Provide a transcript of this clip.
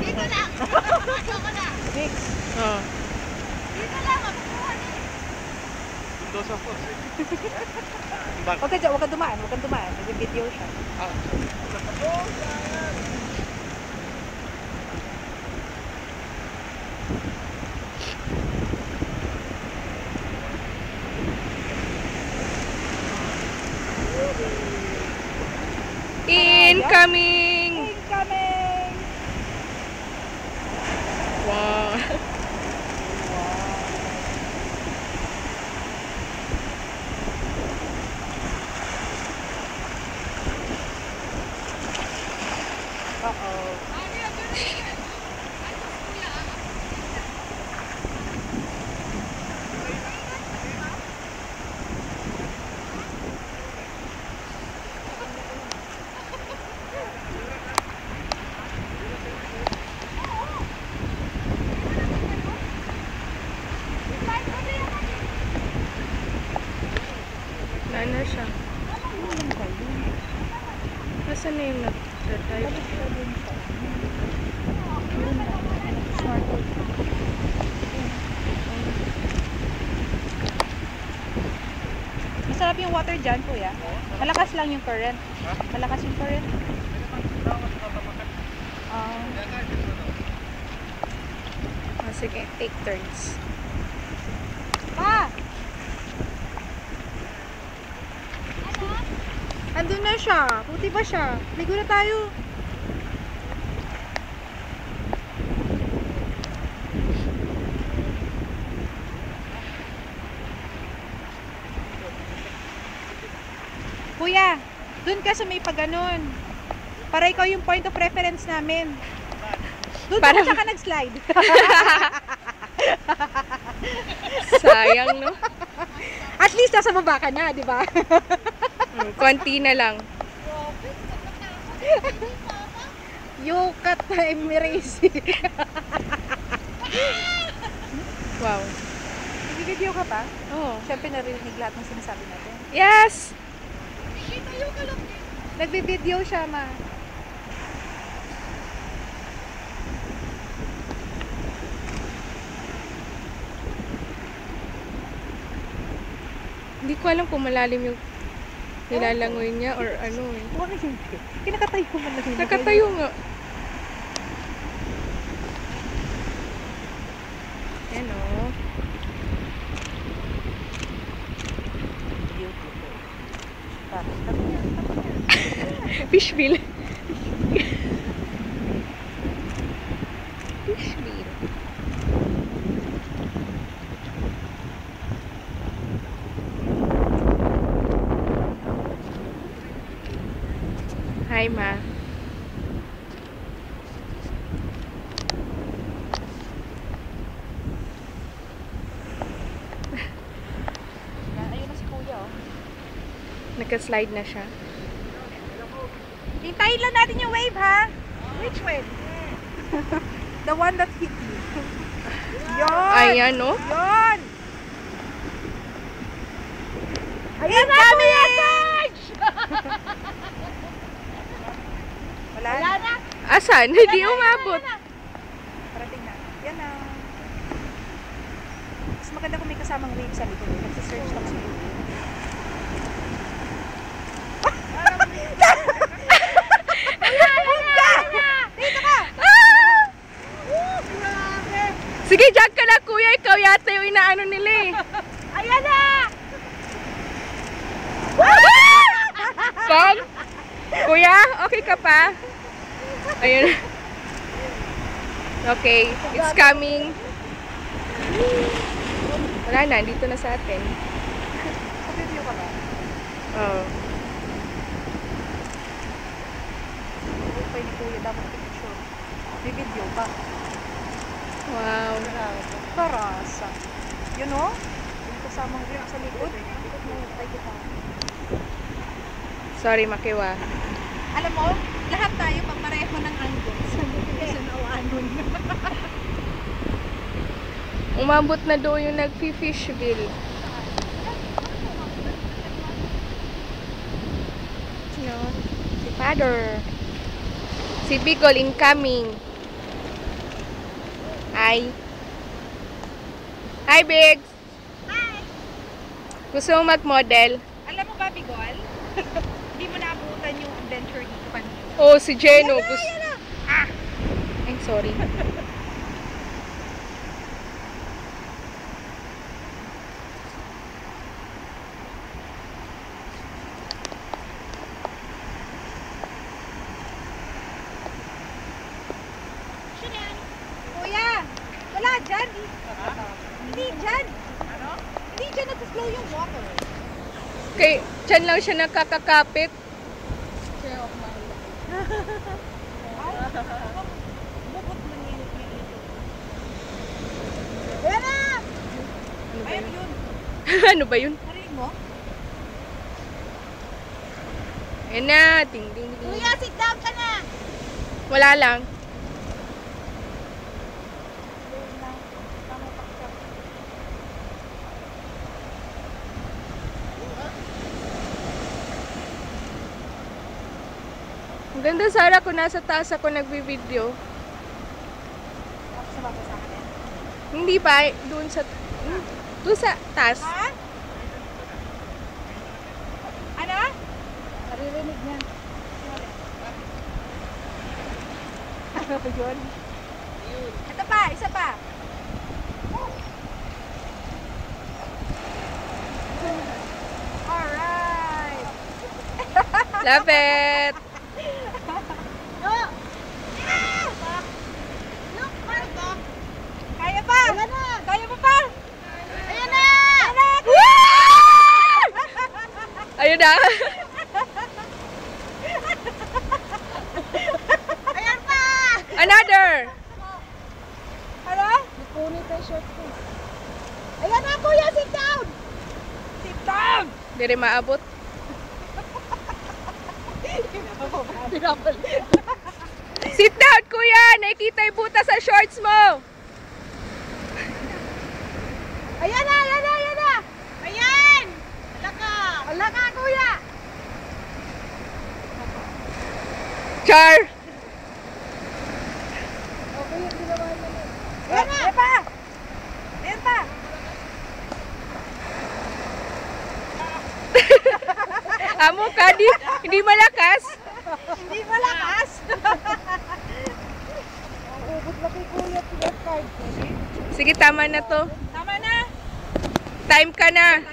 Dito lang. Mix. Oh. Dito lang, makukuha niya. Doon sa force. Huwag ka dyan, huwag ka dumaan, huwag ka dumaan. Nag-video siya. Incoming! Incoming! Wow. Uh-oh. Ano siya? Nasaan na yung nag-type? Masarap yung water dyan, kuya. Malakas lang yung current. Malakas yung current. Sige, take turns. Pa! Andun na siya. Puti ba siya? Ligo na tayo. Kuya, dun ka sa may paganon. Para ikaw yung point of reference namin. Dun Para... ka nag-slide. Sayang, no? At least nasa baba ka na, di ba? Konti na lang. Yukat na emergency. Wow. Nag-video ka pa? Oh. Siyempre narinig lahat ng sinasabi natin. Yes! Nagbe-video siya, ma. Hindi ko alam kung malalim yung nilalangoy niya or ano eh. Huwag na hindi. Kinakatayo mo na hindi. Nakatayo nga. Yan o. Beautiful. Fishbill. Fishbill. Hi, ma. Ayun na si kuya, oh. Naka-slide na siya. Hintayin lang natin yung wave, ha? Which wave? The one that hit you. Yun! Ayan, no? Yun! Ayan kami! Wala na. Asan? Hindi umabot. Parating na. Yan na. Mas maganda kung may kasamang wave sa likod. Nagsisearch lang sa YouTube. Dito ka! Sige, jag ka na, kuya. Ikaw yata yung inaano nila eh. Ayan na! Pog? Kuya, okay ka pa? Ayun. Okay, it's coming. Wala na, dito na sa atin. Video ka ba? Oh. Okay ni kuya, dapat picture. May video pa. Wow. Karasa. Yun o? Yung kasamang wave sa likod. Likod mo, tayo kita. Sorry, Makiwa. Alam mo, lahat tayo papareho ng angles. Sa nawanon. Umabot na doon yung nag-fishbill. Si Father. Si Bicol incoming. Hi. Hi, Bigs. Hi! Gusto mo mag-model? Alam mo ba, Bigol? Hindi mo naabutan yung adventure dito kanina. Oh, si Jeno. Ayan Gusto... na! Ay, sorry. Kuya! Wala dyan! Hindi dyan! Ano? Hindi dyan nag-flow yung water. Kay, dyan lang siya nakakakapit. Bukot mo nilit. Ayan na! Ano ba Ayan yun? yun. Ano ba yun? Narinig mo? Ayan na. Ting, ting, ting. Kuya, sit down ka na! Wala lang. Ang ganda, Sarah, kung nasa taas ako nagbi-video. Sumama sa akin. Hindi pa, doon sa taas. Ha? Ano? Naririnig niyan. Ano ba yun? Ito pa, isa pa. Alright. Love it! Look! Look, Marco! Kaya pa! Ayan na! Kaya mo pa! Ayan na! Ayun na. Ayan pa! Another! Ano? Napunit ang short ko. Ayan na, kuya! Sit down! Sit down! Hindi rin maabot. Sit down, kuya! Nakikita yung buta sa shorts mo! Ayan na! Ayan na! Ayan na! Ayan! Ala ka! Ala ka, kuya! Char! Ayan na! Ayan pa! Ayan pa! Amo ka, hindi malakas. Hindi malakas! Ang ubod na kay kuya card. Sige, tama na to. Tama na! Time ka na.